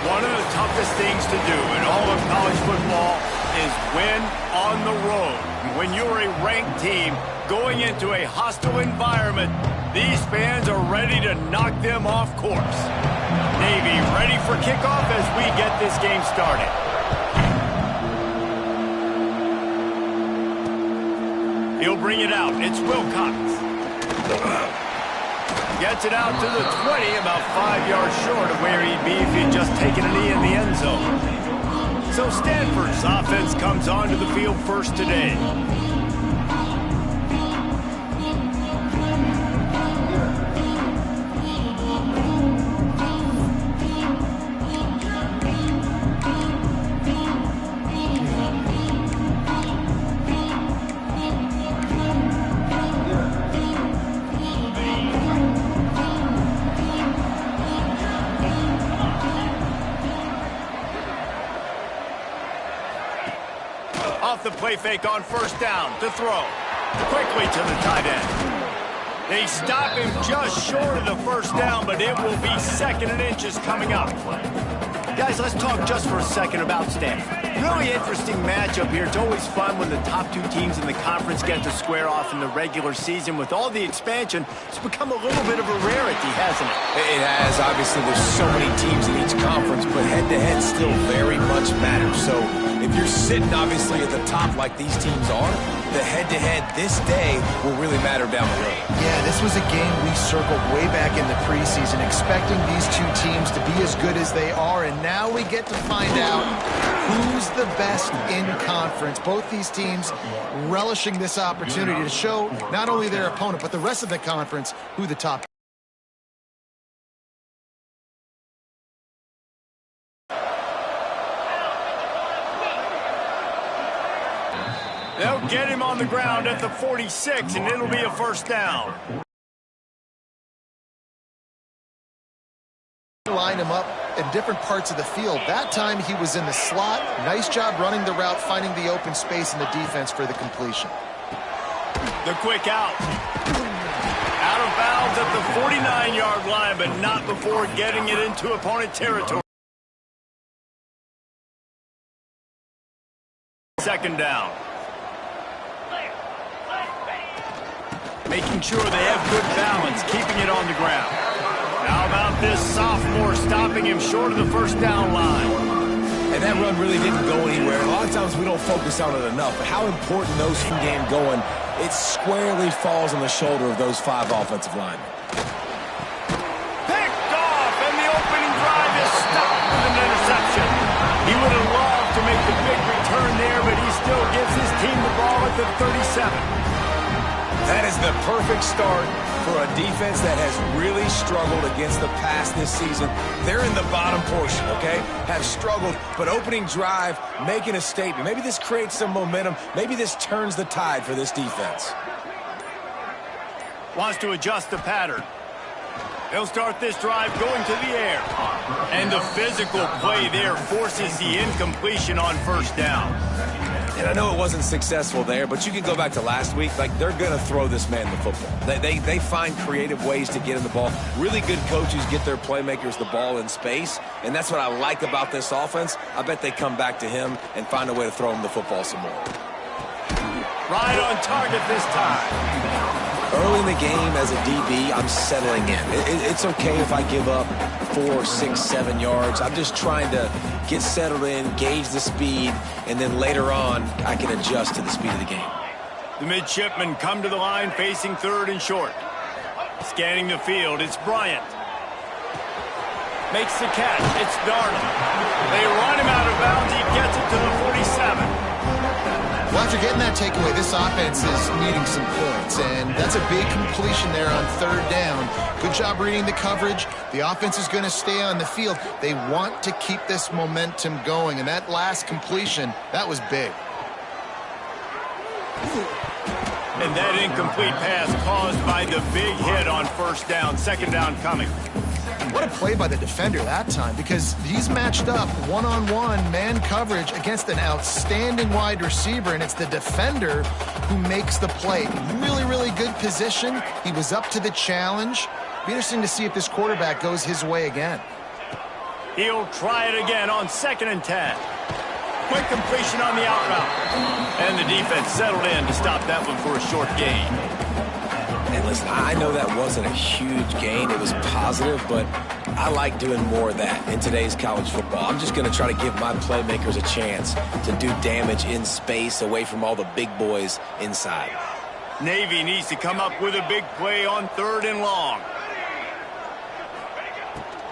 One of the toughest things to do in all of college football is win on the road. When you're a ranked team going into a hostile environment, these fans are ready to knock them off course. Navy ready for kickoff as we get this game started. He'll bring it out. It's Wilcox. Gets it out to the 20, about 5 yards short of where he'd be if he'd just taken a knee in the end zone. So Stanford's offense comes onto the field first today. The play fake on first down to throw. Quickly to the tight end. They stop him just short of the first down, but it will be 2nd and inches coming up. Guys, let's talk just for a second about Stanford. Really interesting matchup here. It's always fun when the top two teams in the conference get to square off in the regular season. With all the expansion, it's become a little bit of a rarity, hasn't it? It has. Obviously, there's so many teams in each conference, but head-to-head still very much matters. So if you're sitting, obviously, at the top like these teams are, the head-to-head this day will really matter down the road. Yeah, this was a game we circled way back in the preseason, expecting these two teams to be as good as they are, and now we get to find out who's the best in conference. Both these teams relishing this opportunity to show not only their opponent, but the rest of the conference who the top. They'll get him on the ground at the 46, and it'll be a first down. Line him up in different parts of the field. That time he was in the slot. Nice job running the route, finding the open space in the defense for the completion. The quick out. Out of bounds at the 49-yard line, but not before getting it into opponent territory. 2nd down. Making sure they have good balance, keeping it on the ground. How about this sophomore stopping him short of the first down line? And that run really didn't go anywhere. A lot of times we don't focus on it enough. But how important those game going, it squarely falls on the shoulder of those 5 offensive linemen. Picked off, and the opening drive is stopped with an interception. He would have loved to make the big return there, but he still gives his team the ball at the 37. That is the perfect start for a defense that has really struggled against the pass this season. They're in the bottom portion, okay? Have struggled, but opening drive, making a statement. Maybe this creates some momentum. Maybe this turns the tide for this defense. Wants to adjust the pattern. He'll start this drive going to the air. And the physical play there forces the incompletion on first down. And I know it wasn't successful there, but you can go back to last week. Like, they're going to throw this man the football. They find creative ways to get him the ball. Really good coaches get their playmakers the ball in space, and that's what I like about this offense. I bet they come back to him and find a way to throw him the football some more. Right on target this time. Early in the game as a DB, I'm settling in. It's okay if I give up 4, 6, 7 yards. I'm just trying to get settled in, gauge the speed, and then later on, I can adjust to the speed of the game. The midshipmen come to the line facing 3rd and short. Scanning the field, it's Bryant. Makes the catch, it's Darnold. They run him out of bounds, he gets it to the 47. Well, after getting that takeaway, this offense is needing some points, and that's a big completion there on 3rd down. Good job reading the coverage. The offense is going to stay on the field. They want to keep this momentum going, and that last completion, that was big. And that incomplete pass caused by the big hit on first down. 2nd down coming. What a play by the defender that time, because he's matched up one-on-one man coverage against an outstanding wide receiver, and it's the defender who makes the play. Really, really good position. He was up to the challenge. Be interesting to see if this quarterback goes his way again. He'll try it again on 2nd and 10. Quick completion on the out route. And the defense settled in to stop that one for a short gain. And listen, I know that wasn't a huge gain. It was positive, but I like doing more of that in today's college football. I'm just going to try to give my playmakers a chance to do damage in space away from all the big boys inside. Navy needs to come up with a big play on 3rd and long.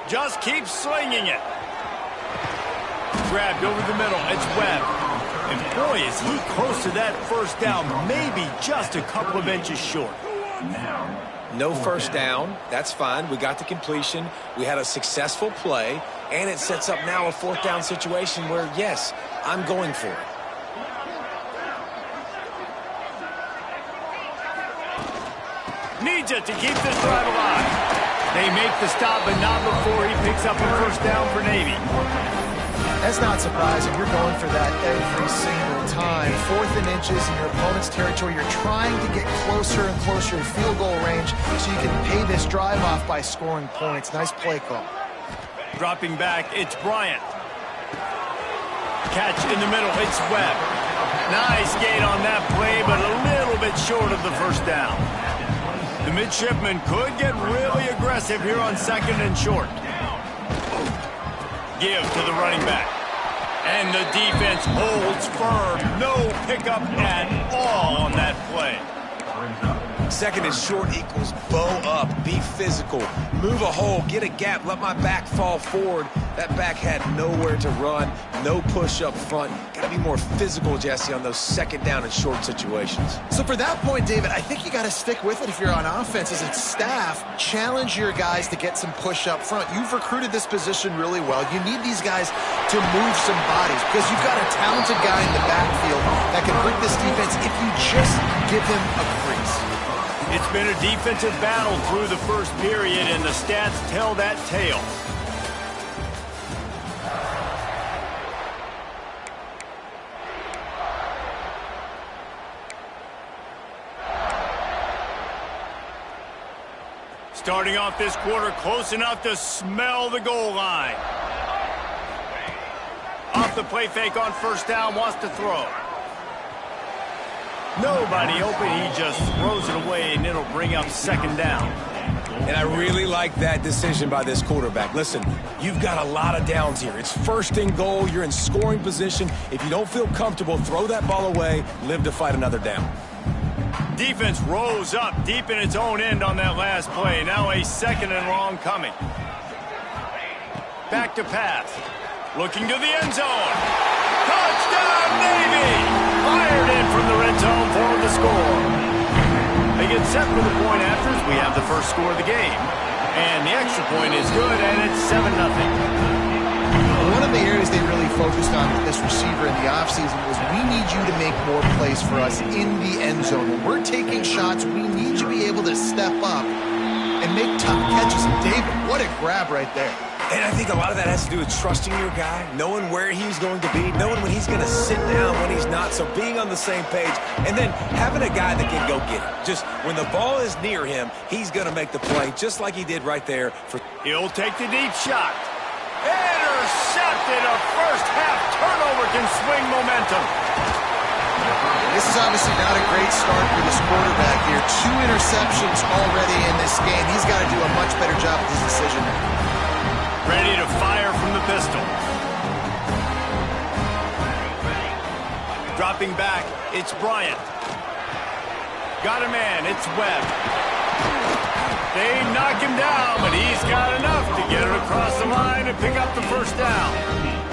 Just keep slinging it. Grabbed over the middle. It's Webb. And boy, is he close to that first down. Maybe just a couple of inches short. No first down. That's fine. We got the completion. We had a successful play. And it sets up now a 4th down situation where, yes, I'm going for it. Needs it to keep this drive alive. They make the stop, but not before he picks up a first down for Navy. That's not surprising. You're going for that every single time. 4th and inches in your opponent's territory. You're trying to get closer and closer to field goal range so you can pay this drive off by scoring points. Nice play call. Dropping back, it's Bryant. Catch in the middle, it's Webb. Nice gain on that play, but a little bit short of the first down. The midshipman could get really aggressive here on 2nd and short. Give to the running back. And the defense holds firm. No pickup at all on that play. 2nd and short equals bow up, be physical, move a hole, get a gap, let my back fall forward. That back had nowhere to run, no push up front. Got to be more physical, Jesse, on those 2nd down and short situations. So for that point, David, I think you got to stick with it if you're on offense as a staff. Challenge your guys to get some push up front. You've recruited this position really well. You need these guys to move some bodies because you've got a talented guy in the backfield that can hurt this defense if you just give him a crease. It's been a defensive battle through the first period, and the stats tell that tale. Starting off this quarter close enough to smell the goal line. Off the play fake on 1st down, wants to throw. Nobody open, he just throws it away, and it'll bring up 2nd down. And I really like that decision by this quarterback. Listen, you've got a lot of downs here. It's 1st and goal. You're in scoring position. If you don't feel comfortable, throw that ball away. Live to fight another down. Defense rose up deep in its own end on that last play. Now a 2nd and long coming. Back to pass. Looking to the end zone. Touchdown, Navy! Fired in from the red zone for the score. They get set for the point afters. We have the first score of the game. And the extra point is good, and it's 7-0. One of the areas they really focused on with this receiver in the offseason was we need you to make more plays for us in the end zone. When we're taking shots, we need you to be able to step up and make tough catches. And David, what a grab right there. And I think a lot of that has to do with trusting your guy, knowing where he's going to be, knowing when he's going to sit down, when he's not, so being on the same page, and then having a guy that can go get it. Just when the ball is near him, he's going to make the play, just like he did right there. He'll take the deep shot. Intercepted. A first-half turnover can swing momentum. This is obviously not a great start for this quarterback here. 2 interceptions already in this game. He's got to do a much better job with his decision. Ready to fire from the pistol. Dropping back, it's Bryant. Got a man, it's Webb. They knock him down, but he's got enough to get it across the line and pick up the first down.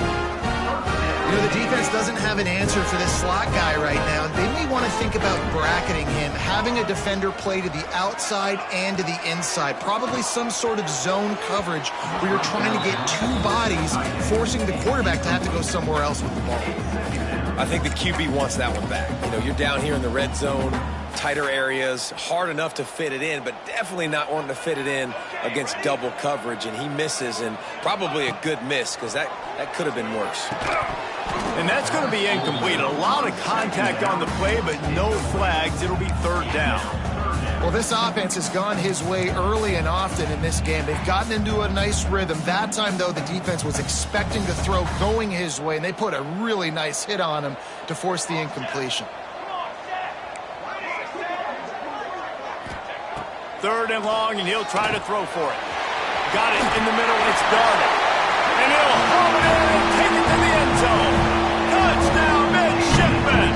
You know, the defense doesn't have an answer for this slot guy right now. They may want to think about bracketing him, having a defender play to the outside and to the inside. Probably some sort of zone coverage where you're trying to get 2 bodies, forcing the quarterback to have to go somewhere else with the ball. I think the QB wants that one back. You know, you're down here in the red zone, tighter areas, hard enough to fit it in, but definitely not wanting to fit it in against double coverage, and he misses, and probably a good miss because that could have been worse. And that's going to be incomplete. A lot of contact on the play, but no flags. It'll be 3rd down. Well, this offense has gone his way early and often in this game. They've gotten into a nice rhythm. That time, though, the defense was expecting the throw going his way, and they put a really nice hit on him to force the incompletion. 3rd and long, and he'll try to throw for it. Got it in the middle. It's Darnold. And he'll home it in and take it to the end zone. Touchdown, Midshipman.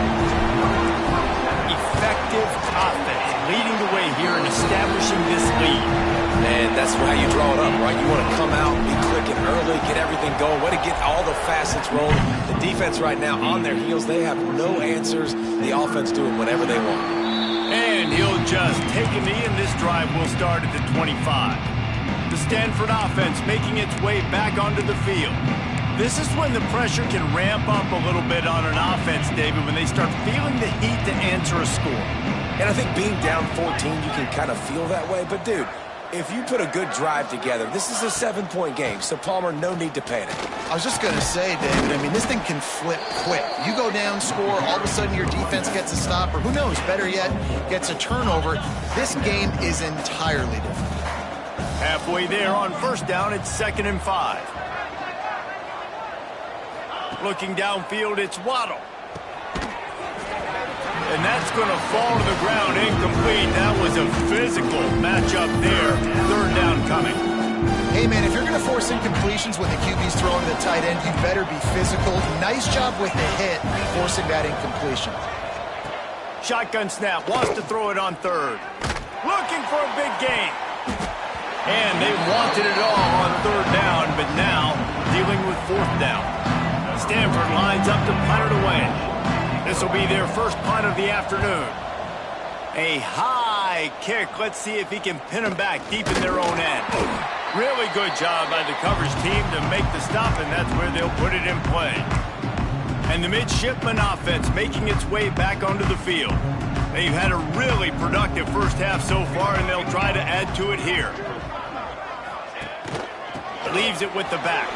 Effective offense leading the way here and establishing this lead. And that's how you draw it up, right? You want to come out, be clicking early, get everything going, way to get all the facets rolling. The defense right now on their heels, they have no answers. The offense doing whatever they want. And he'll just take a knee, and this drive will start at the 25. The Stanford offense making its way back onto the field. This is when the pressure can ramp up a little bit on an offense, David, when they start feeling the heat to answer a score. And I think being down 14, you can kind of feel that way. But, dude, if you put a good drive together, this is a 7-point game, so, Palmer, no need to panic. I was just going to say, David, I mean, this thing can flip quick. You go down, score, all of a sudden your defense gets a stop, or who knows, better yet, gets a turnover. This game is entirely different. Halfway there on 1st down, it's 2nd and 5. Looking downfield, it's Waddle. And that's going to fall to the ground incomplete. That was a physical matchup there. 3rd down coming. Hey, man, if you're going to force incompletions when the QB's throwing to the tight end, you better be physical. Nice job with the hit, forcing that incompletion. Shotgun snap, wants to throw it on 3rd. Looking for a big gain. And they wanted it all on 3rd down, but now dealing with 4th down. Stanford lines up to punt it away. This will be their first punt of the afternoon. A high kick. Let's see if he can pin them back deep in their own end. Really good job by the coverage team to make the stop, and that's where they'll put it in play. And the Midshipman offense making its way back onto the field. They've had a really productive first half so far, and they'll try to add to it here. Leaves it with the back.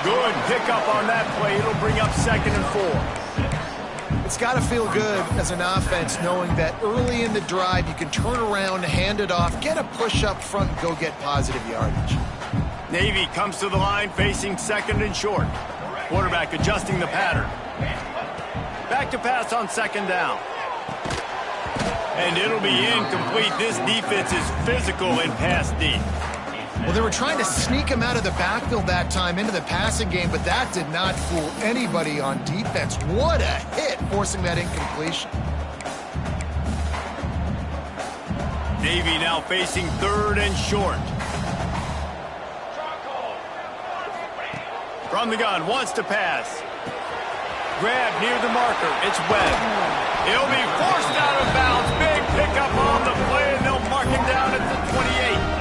Good pickup on that play. It'll bring up 2nd and 4. It's got to feel good as an offense knowing that early in the drive you can turn around, hand it off, get a push up front, and go get positive yardage. Navy comes to the line facing 2nd and short. Quarterback adjusting the pattern. Back to pass on 2nd down. And it'll be incomplete. This defense is physical and pass deep. Well, they were trying to sneak him out of the backfield that time into the passing game, but that did not fool anybody on defense. What a hit, forcing that incompletion. Navy now facing 3rd and short. From the gun, wants to pass. Grab near the marker. It's Webb. He'll be forced out of bounds. Big pickup on the play, and they'll mark him down at the 28.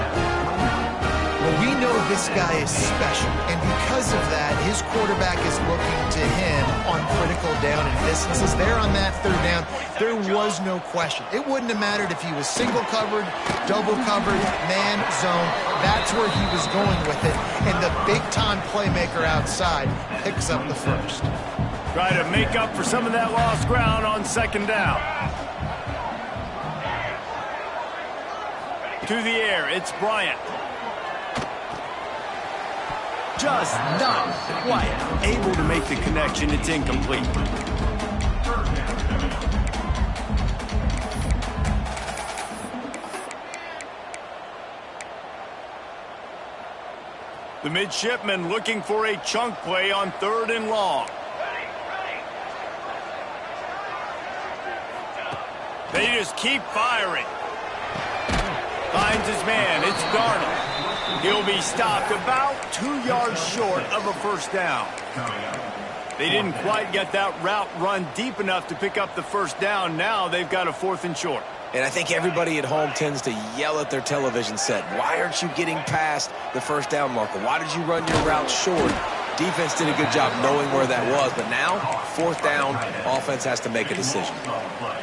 Well, we know this guy is special, and because of that, his quarterback is looking to him on critical down and distances. There on that 3rd down, there was no question. It wouldn't have mattered if he was single covered, double covered, man, zone. That's where he was going with it, and the big-time playmaker outside picks up the first. Try to make up for some of that lost ground on 2nd down. To the air, it's Bryant. Just not quite able to make the connection. It's incomplete. The Midshipmen looking for a chunk play on 3rd and long. They just keep firing. Finds his man. It's Darnold. He'll be stopped about 2 yards short of a 1st down. They didn't quite get that route run deep enough to pick up the 1st down. Now they've got a 4th and short. And I think everybody at home tends to yell at their television set. Why aren't you getting past the 1st down marker? Why did you run your route short? Defense did a good job knowing where that was, but now, 4th down, offense has to make a decision.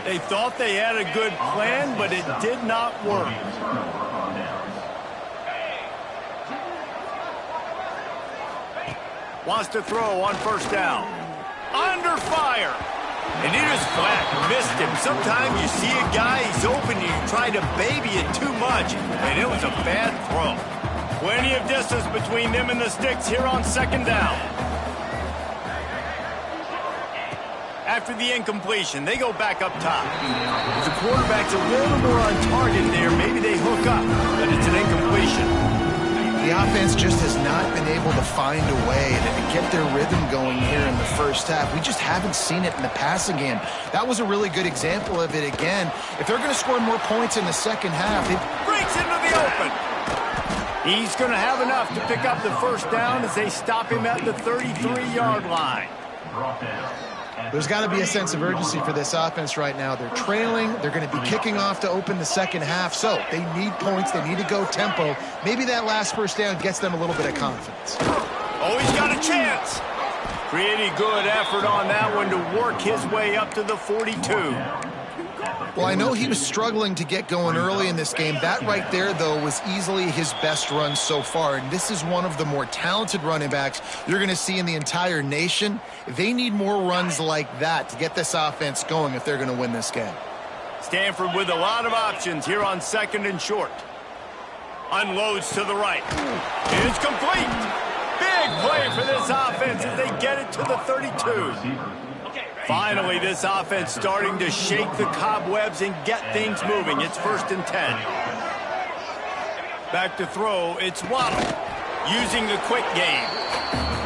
They thought they had a good plan, but it did not work. Wants to throw on 1st down. Under fire. And he just flat missed him. Sometimes you see a guy, he's open, and you try to baby it too much, and it was a bad throw. Plenty of distance between them and the sticks here on second down. After the incompletion, they go back up top. If the quarterback's a little more on target there, maybe they hook up, but it's an incompletion. The offense just has not been able to find a way to get their rhythm going here in the first half. We just haven't seen it in the passing game. That was a really good example of it again. If they're going to score more points in the second half, it breaks into the open. He's going to have enough to pick up the first down as they stop him at the 33-yard line. There's got to be a sense of urgency for this offense right now. They're trailing. They're going to be kicking off to open the second half. So they need points. They need to go tempo. Maybe that last first down gets them a little bit of confidence. Oh, he's got a chance. Pretty good effort on that one to work his way up to the 42. Well, I know he was struggling to get going early in this game. That right there, though, was easily his best run so far. And this is one of the more talented running backs you're going to see in the entire nation. They need more runs like that to get this offense going if they're going to win this game. Stanford with a lot of options here on second and short. Unloads to the right. It's complete. Big play for this offense as they get it to the 32. Finally, this offense starting to shake the cobwebs and get things moving. It's 1st and 10. Back to throw, it's Waddle using the quick game.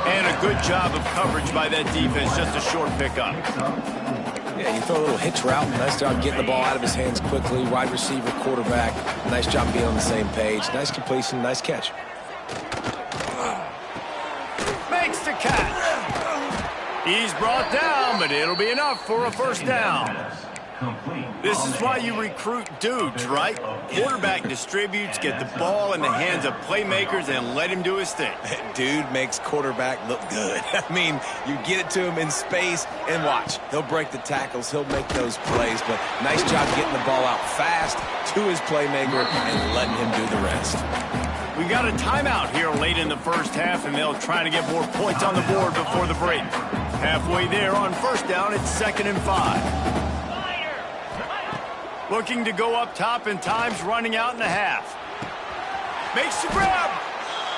And a good job of coverage by that defense, just a short pickup. Yeah, you throw a little hitch route. Nice job getting the ball out of his hands quickly. Wide receiver, quarterback. Nice job being on the same page. Nice completion, nice catch. Makes the catch. He's brought down, but it'll be enough for a first down. This is why you recruit dudes, right? Quarterback distributes, get the ball in the hands of playmakers, and let him do his thing. Dude makes quarterback look good. I mean, you get it to him in space, and watch. He'll break the tackles. He'll make those plays, but nice job getting the ball out fast to his playmaker and letting him do the rest. We got a timeout here late in the first half, and they'll try to get more points on the board before the break. Halfway there on first down, it's 2nd and 5. Looking to go up top, and time's running out in the half. Makes the grab.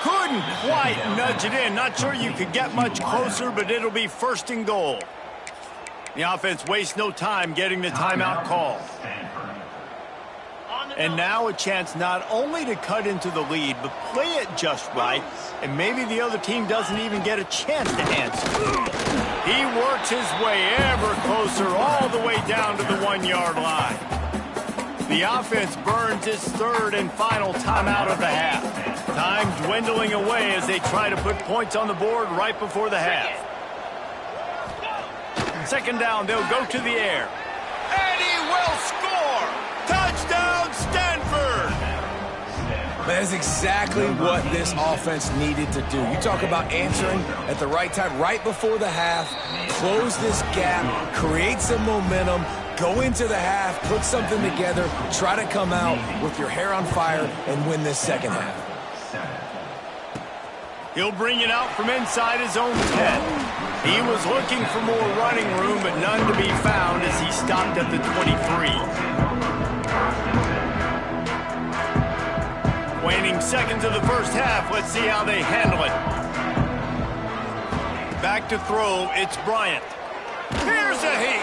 Couldn't quite nudge it in. Not sure you could get much closer, but it'll be 1st and goal. The offense wastes no time getting the timeout call. And now a chance not only to cut into the lead, but play it just right, and maybe the other team doesn't even get a chance to answer. He works his way ever closer all the way down to the 1-yard line. The offense burns its 3rd and final timeout of the half. Time dwindling away as they try to put points on the board right before the half. 2nd down, they'll go to the air. And he will score! Touchdown, Stanford! That's exactly what this offense needed to do. You talk about answering at the right time, right before the half, close this gap, create some momentum, go into the half, put something together, try to come out with your hair on fire and win this second half. He'll bring it out from inside his own 10. He was looking for more running room, but none to be found as he stopped at the 23. Waning seconds of the first half. Let's see how they handle it. Back to throw. It's Bryant. Here's a heat.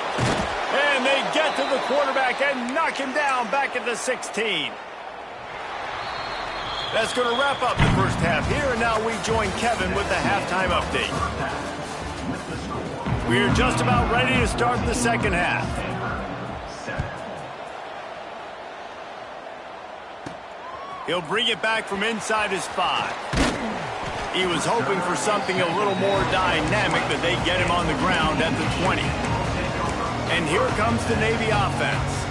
And they get to the quarterback and knock him down back at the 16. That's going to wrap up the first half here. And now we join Kevin with the halftime update. We're just about ready to start the second half. He'll bring it back from inside his 5. He was hoping for something a little more dynamic, but they get him on the ground at the 20. And here comes the Navy offense.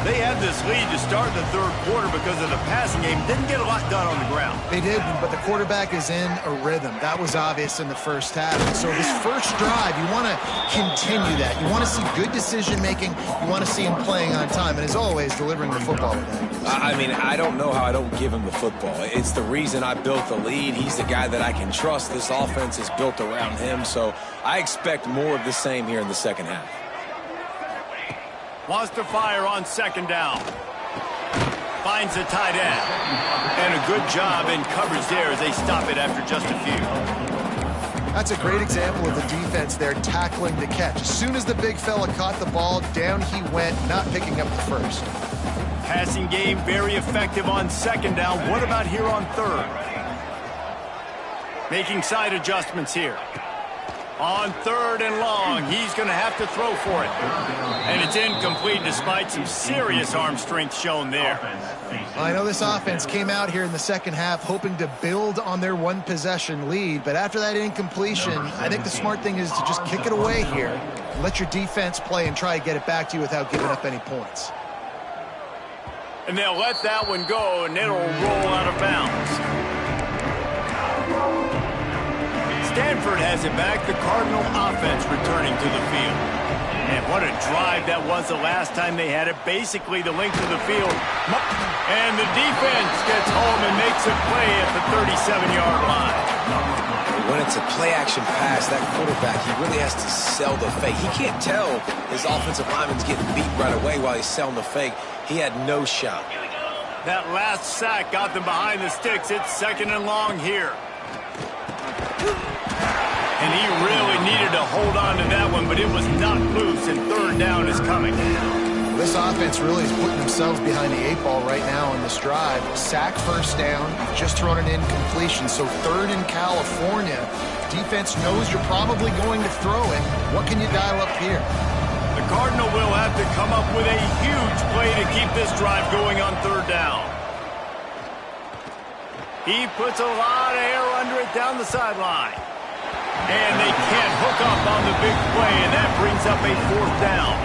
They had this lead to start the 3rd quarter because of the passing game. Didn't get a lot done on the ground. They did, but the quarterback is in a rhythm. That was obvious in the first half. And so this first drive, you want to continue that. You want to see good decision-making. You want to see him playing on time. And as always, delivering the football today. I mean, I don't know how I don't give him the football. It's the reason I built the lead. He's the guy that I can trust. This offense is built around him. So I expect more of the same here in the second half. Wants to fire on second down. Finds the tight end. And a good job in coverage there as they stop it after just a few. That's a great example of the defense there tackling the catch. As soon as the big fella caught the ball, down he went, not picking up the first. Passing game very effective on second down. What about here on third? Making side adjustments here. On third and long, he's going to have to throw for it. And it's incomplete despite some serious arm strength shown there. I know this offense came out here in the second half hoping to build on their one-possession lead, but after that incompletion, I think the smart thing is to just kick it away here. Let your defense play and try to get it back to you without giving up any points. And they'll let that one go, and it'll roll out of bounds. Stanford has it back, the Cardinal offense returning to the field. And what a drive that was the last time they had it, basically the length of the field. And the defense gets home and makes a play at the 37-yard line. When it's a play-action pass, that quarterback, he really has to sell the fake. He can't tell his offensive lineman's getting beat right away while he's selling the fake. He had no shot. That last sack got them behind the sticks. It's second and long here. And he really needed to hold on to that one, but it was not loose, and third down is coming. This offense really is putting themselves behind the 8-ball right now on this drive. Sack first down, just thrown an incompletion, so third in California. Defense knows you're probably going to throw it. What can you dial up here? The Cardinal will have to come up with a huge play to keep this drive going on third down. He puts a lot of air under it down the sideline. And they can't hook up on the big play, and that brings up a fourth down.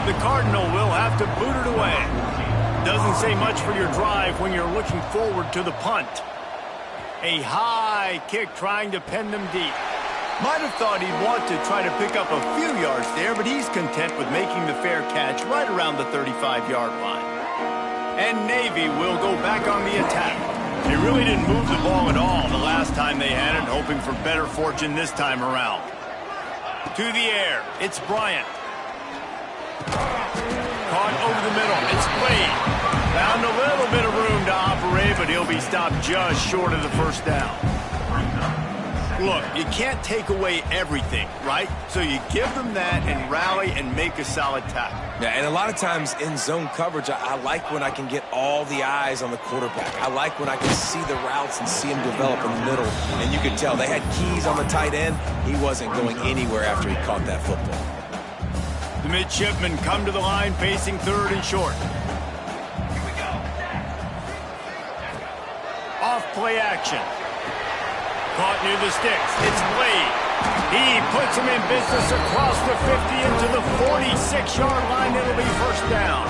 The Cardinal will have to boot it away. Doesn't say much for your drive when you're looking forward to the punt. A high kick trying to pen them deep. Might have thought he'd want to try to pick up a few yards there, but he's content with making the fair catch right around the 35-yard line. And Navy will go back on the attack. They really didn't move the ball at all the last time they had it, hoping for better fortune this time around. To the air, it's Bryant. Caught over the middle, it's Blade. Found a little bit of room to operate, but he'll be stopped just short of the first down. Look, you can't take away everything, right? So you give them that and rally and make a solid tackle. Yeah, and a lot of times in zone coverage, I like when I can get all the eyes on the quarterback. I like when I can see the routes and see him develop in the middle. And you could tell they had keys on the tight end. He wasn't going anywhere after he caught that football. The midshipmen come to the line facing third and short. Here we go. Off play action. Caught near the sticks. It's Blade. He puts him in business across the 50 into the 46-yard line. It'll be first down.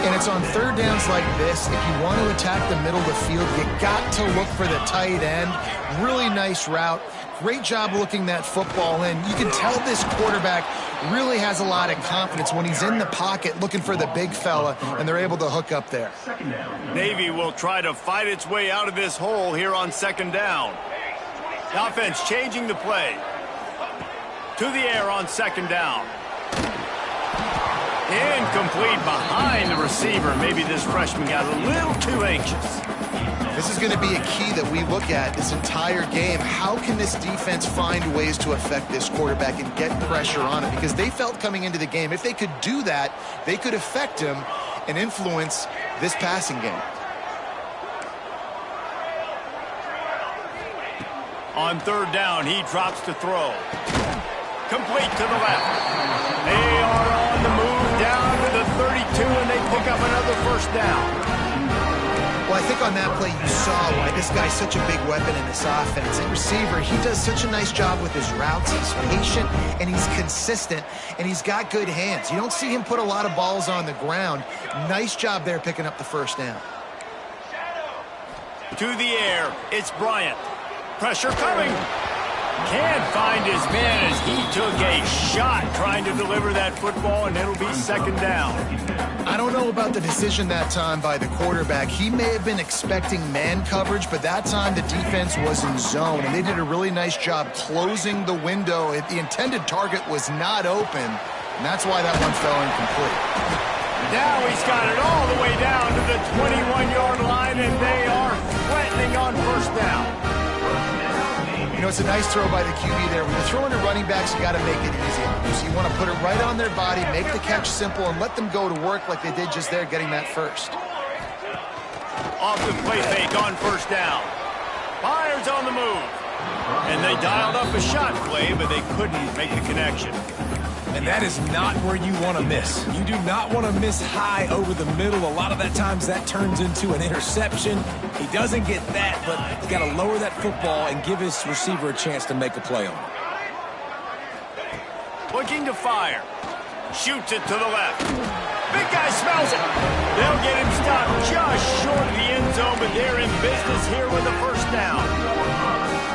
And it's on third downs like this. If you want to attack the middle of the field, you got to look for the tight end. Really nice route. Great job looking that football in. You can tell this quarterback really has a lot of confidence when he's in the pocket looking for the big fella, and they're able to hook up there. Navy will try to fight its way out of this hole here on second down. The offense changing the play. To the air on second down. Incomplete behind the receiver. Maybe this freshman got a little too anxious. This is going to be a key that we look at this entire game. How can this defense find ways to affect this quarterback and get pressure on him? Because they felt coming into the game, if they could do that, they could affect him and influence this passing game. On third down, he drops to throw. Complete to the left. They are on the move down to the 32, and they pick up another first down. Well, I think on that play you saw why this guy's such a big weapon in this offense. At receiver, he does such a nice job with his routes. He's patient, and he's consistent, and he's got good hands. You don't see him put a lot of balls on the ground. Nice job there picking up the first down. To the air, it's Bryant. Pressure coming. Can't find his man as he took a shot trying to deliver that football, and it'll be second down. I don't know about the decision that time by the quarterback. He may have been expecting man coverage, but that time the defense was in zone, and they did a really nice job closing the window. If the intended target was not open, And that's why that one fell incomplete. Now he's got it all the way down to the 21-yard line, and they are threatening on first down. You know, it's a nice throw by the QB there. When you're throwing to running backs, you got to make it easy on them. So you want to put it right on their body, make the catch simple, and let them go to work like they did just there, getting that first. Off the play fake on first down. Fires on the move. And they dialed up a shot play, but they couldn't make the connection. And that is not where you want to miss. You do not want to miss high over the middle. A lot of that times that turns into an interception. He doesn't get that, but he's got to lower that football and give his receiver a chance to make a play on it. Looking to fire. Shoots it to the left. Big guy smells it. They'll get him stopped just short of the end zone, but they're in business here with a first down.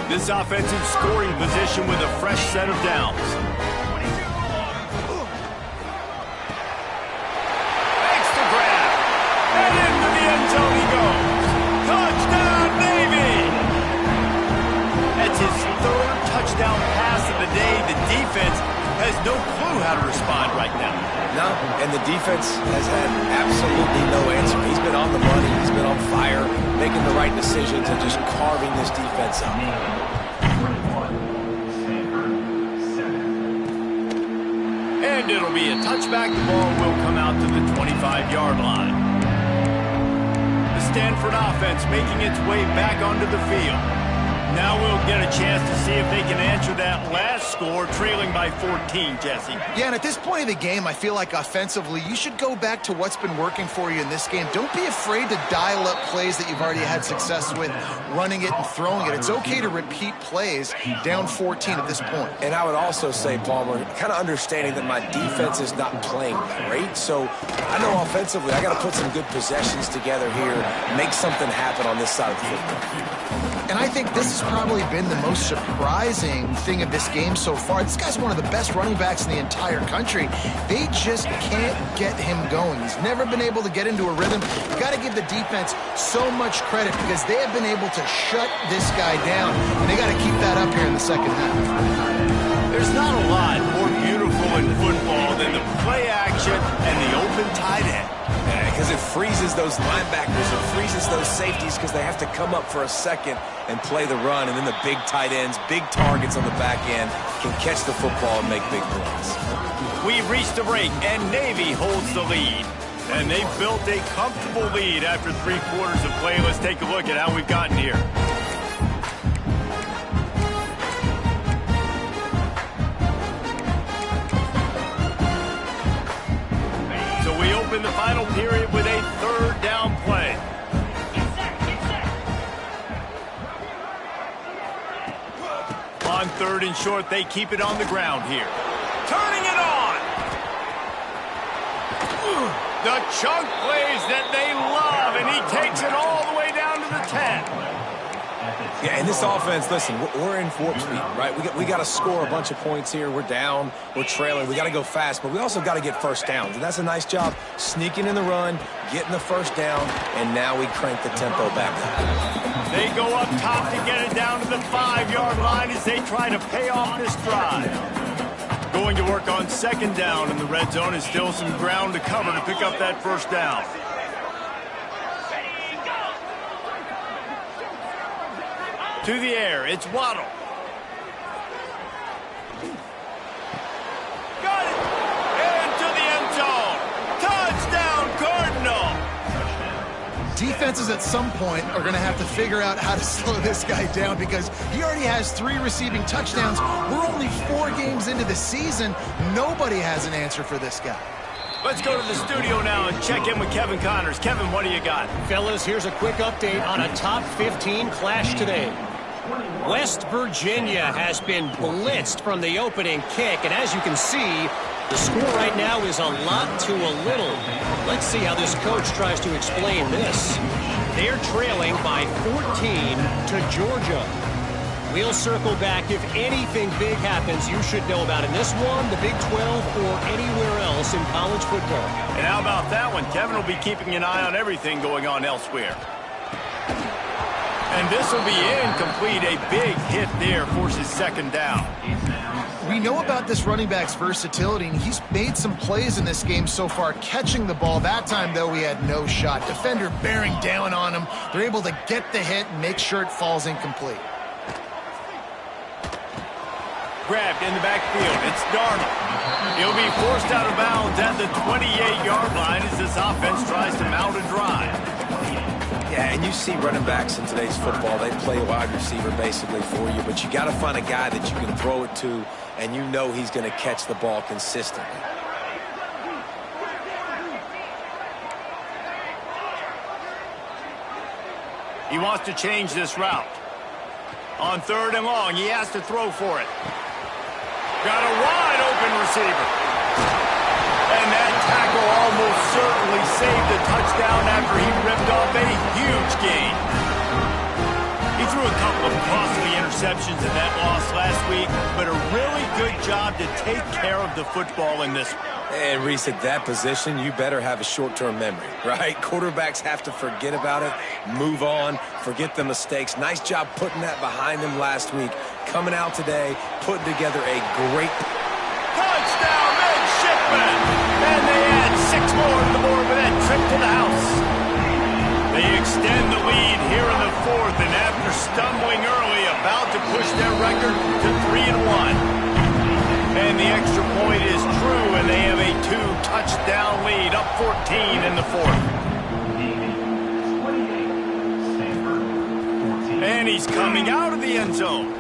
This offensive scoring position with a fresh set of downs. Makes the grab. And into the end zone he goes. Touchdown, Navy! That's his third touchdown pass of the day. The defense has no clue how to respond right now. No, and the defense has had absolutely no answer. He's been on the money. He's been on fire, making the right decisions and just carving this defense up. And it'll be a touchback. The ball will come out to the 25-yard line. The Stanford offense making its way back onto the field. Now we'll get a chance to see if they can answer that last score, trailing by 14, Jesse. Yeah, and at this point of the game, I feel like offensively, you should go back to what's been working for you in this game. Don't be afraid to dial up plays that you've already had success with, running it and throwing it. It's okay to repeat plays down 14 at this point. And I would also say, Palmer, kind of understanding that my defense is not playing great, so I know offensively I got to put some good possessions together here, make something happen on this side of the football. And I think this has probably been the most surprising thing of this game so far. This guy's one of the best running backs in the entire country. They just can't get him going. He's never been able to get into a rhythm. You've got to give the defense so much credit because they have been able to shut this guy down, and they got to keep that up here in the second half. There's not a lot more beautiful in football than the play action and the open tight end. Because it freezes those linebackers, it freezes those safeties because they have to come up for a second and play the run, and then the big tight ends, big targets on the back end can catch the football and make big plays. We've reached the break, and Navy holds the lead. And they've built a comfortable lead after 3 quarters of play. Let's take a look at how we've gotten here. In the final period with a third down play. On third and short, they keep it on the ground here. Turning it on. The chunk plays that they love, and he takes it all the way down to the 10. Yeah, and this offense, listen, we're in warp speed, right? We got to score a bunch of points here. We're down, we're trailing. We got to go fast, but we also got to get first downs. And that's a nice job sneaking in the run, getting the first down, and now we crank the tempo back up. They go up top to get it down to the 5-yard line as they try to pay off this drive. Going to work on second down in the red zone is still some ground to cover to pick up that first down. To the air, it's Waddle. Got it! Into the end zone. Touchdown, Cardinal! Defenses at some point are going to have to figure out how to slow this guy down because he already has 3 receiving touchdowns. We're only 4 games into the season. Nobody has an answer for this guy. Let's go to the studio now and check in with Kevin Connors. Kevin, what do you got? Fellas, here's a quick update on a top 15 clash today. West Virginia has been blitzed from the opening kick, and as you can see, the score right now is a lot to a little. Let's see how this coach tries to explain this. They're trailing by 14 to Georgia. We'll circle back. If anything big happens, you should know about it. This one, the Big 12, or anywhere else in college football. And how about that one? Kevin will be keeping an eye on everything going on elsewhere. And this will be incomplete. A big hit there forces second down. We know about this running back's versatility, and he's made some plays in this game so far catching the ball. That time, though, he had no shot. Defender bearing down on him. They're able to get the hit and make sure it falls incomplete. Grabbed in the backfield. It's Darnold. He'll be forced out of bounds at the 28-yard line as this offense tries to mount a drive. Yeah, and you see running backs in today's football, they play wide receiver basically for you, but you got to find a guy that you can throw it to, and you know he's going to catch the ball consistently. He wants to change this route. On 3rd and long, he has to throw for it. Got a wide open receiver. And that tackle almost certainly saved a touchdown after he ripped off a huge gain. He threw a couple of costly interceptions in that loss last week, but a really good job to take care of the football in this one. And Reese, at that position, you better have a short-term memory, right? Quarterbacks have to forget about it, move on, forget the mistakes. Nice job putting that behind him last week. Coming out today, putting together a great touchdown, midshipman! And they add 6 more to the board with that trip to the house. They extend the lead here in the 4th, and after stumbling early, about to push their record to 3-1. And the extra point is true, and they have a 2-touchdown lead, up 14 in the 4th. And he's coming out of the end zone.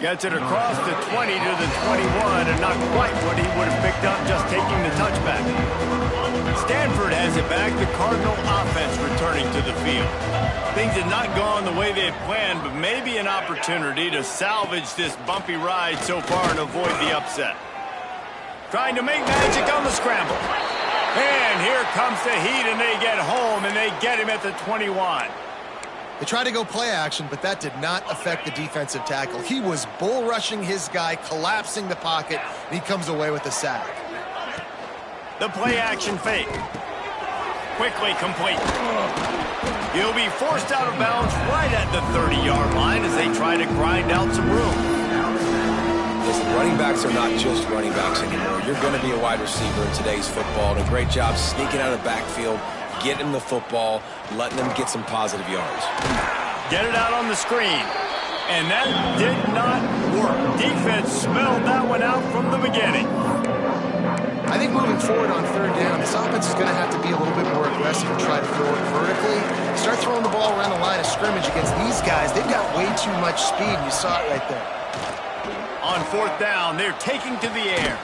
Gets it across the 20 to the 21, and not quite what he would have picked up just taking the touchback. Stanford has it back, the Cardinal offense returning to the field. Things had not gone the way they had planned, but maybe an opportunity to salvage this bumpy ride so far and avoid the upset. Trying to make magic on the scramble. And here comes the heat, and they get home, and they get him at the 21. They tried to go play action, but that did not affect the defensive tackle. He was bull rushing his guy, collapsing the pocket, and he comes away with a sack. The play action fake. Quickly complete. He'll be forced out of bounds right at the 30-yard line as they try to grind out some room. Listen, running backs are not just running backs anymore. You're going to be a wide receiver in today's football, and a great job sneaking out of the backfield, getting the football, letting them get some positive yards. Get it out on the screen. And that did not work. Defense smelled that one out from the beginning. I think moving forward on 3rd down, this offense is going to have to be a little bit more aggressive and try to throw it vertically. Start throwing the ball around the line of scrimmage against these guys. They've got way too much speed, and you saw it right there. On 4th down, they're taking to the air.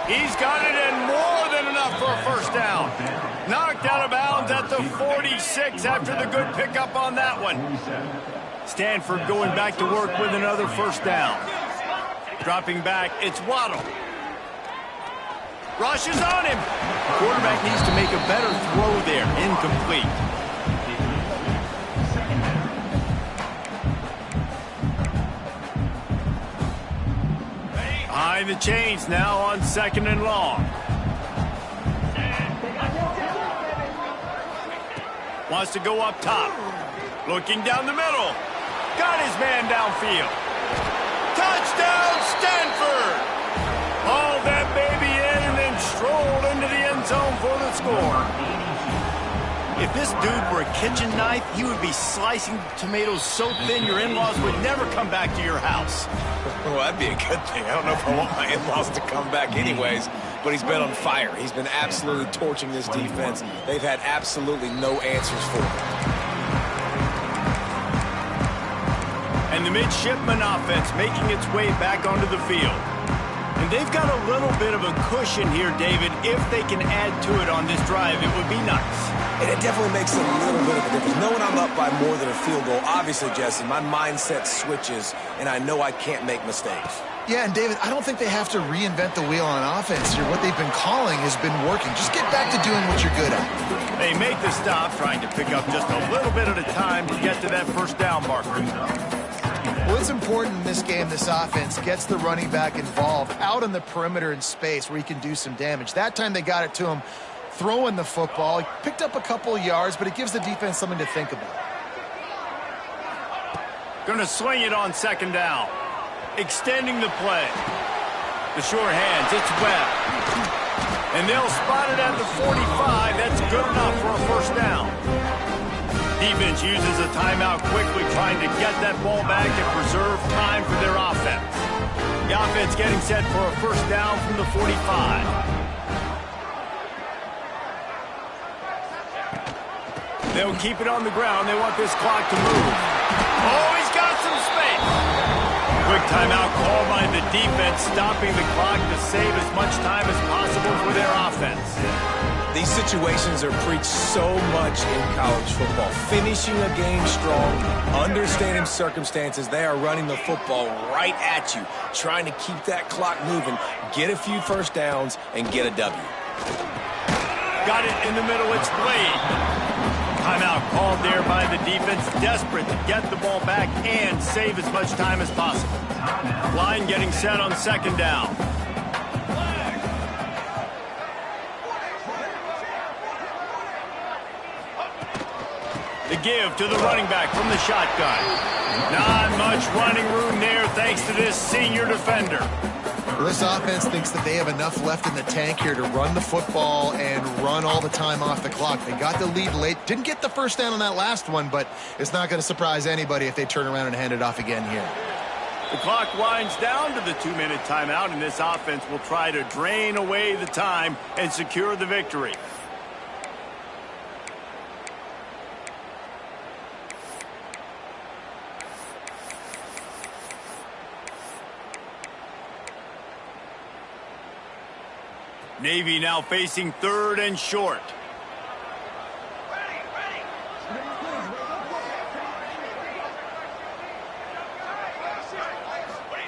He's got it, and more than enough for a 1st down. Knocked out of bounds at the 46 after the good pickup on that one. Stanford going back to work with another 1st down. Dropping back, it's Waddle. Rushes on him. Quarterback needs to make a better throw there. Incomplete. Behind the chains now on 2nd and long. Wants to go up top. Looking down the middle. Got his man downfield. Touchdown, Stanford! Hauled that baby in and then strolled into the end zone for the score. If this dude were a kitchen knife, he would be slicing tomatoes so thin your in-laws would never come back to your house. Well, that'd be a good thing. I don't know if I want my in-laws to come back anyways, but he's been on fire. He's been absolutely torching this defense. They've had absolutely no answers for him. And the midshipman offense making its way back onto the field. And they've got a little bit of a cushion here, David. If they can add to it on this drive, it would be nice. And it definitely makes a little bit of a difference. Knowing I'm up by more than a field goal, obviously, Jesse, my mindset switches, and I know I can't make mistakes. Yeah, and David, I don't think they have to reinvent the wheel on offense here. What they've been calling has been working. Just get back to doing what you're good at. They make the stop, trying to pick up just a little bit at a time to get to that 1st down marker. Well, it's important in this game this offense gets the running back involved out on the perimeter in space where he can do some damage. That time they got it to him throwing the football. He picked up a couple of yards, but it gives the defense something to think about. Going to swing it on 2nd down. extending the play. The short hands, it's Webb. And they'll spot it at the 45. That's good enough for a first down. Defense uses a timeout quickly, trying to get that ball back and preserve time for their offense. The offense getting set for a first down from the 45. They'll keep it on the ground. They want this clock to move. Oh, he's got some space. Quick timeout called by the defense, stopping the clock to save as much time as possible for their offense. These situations are preached so much in college football. Finishing a game strong, understanding circumstances. They are running the football right at you, trying to keep that clock moving, get a few first downs, and get a W. Got it in the middle. It's Blade. Timeout called there by the defense, desperate to get the ball back and save as much time as possible. Line getting set on second down. The give to the running back from the shotgun. Not much running room there thanks to this senior defender. Well, this offense thinks that they have enough left in the tank here to run the football and run all the time off the clock. They got the lead late. Didn't get the first down on that last one, but it's not going to surprise anybody if they turn around and hand it off again here. The clock winds down to the 2-minute timeout, and this offense will try to drain away the time and secure the victory. Navy now facing third and short.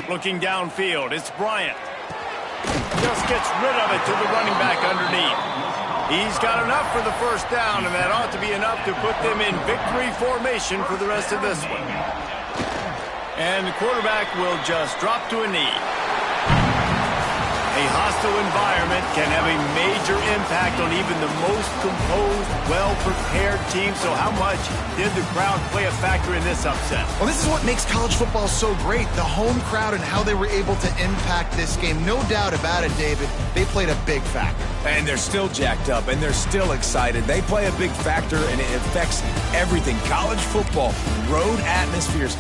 Looking downfield, it's Bryant. Just gets rid of it to the running back underneath. He's got enough for the first down, and that ought to be enough to put them in victory formation for the rest of this one. And the quarterback will just drop to a knee. A hostile environment can have a major impact on even the most composed, well-prepared team. So how much did the crowd play a factor in this upset? Well, this is what makes college football so great, the home crowd and how they were able to impact this game. No doubt about it, David, they played a big factor. And they're still jacked up, and they're still excited. They play a big factor, and it affects everything. College football, road atmospheres.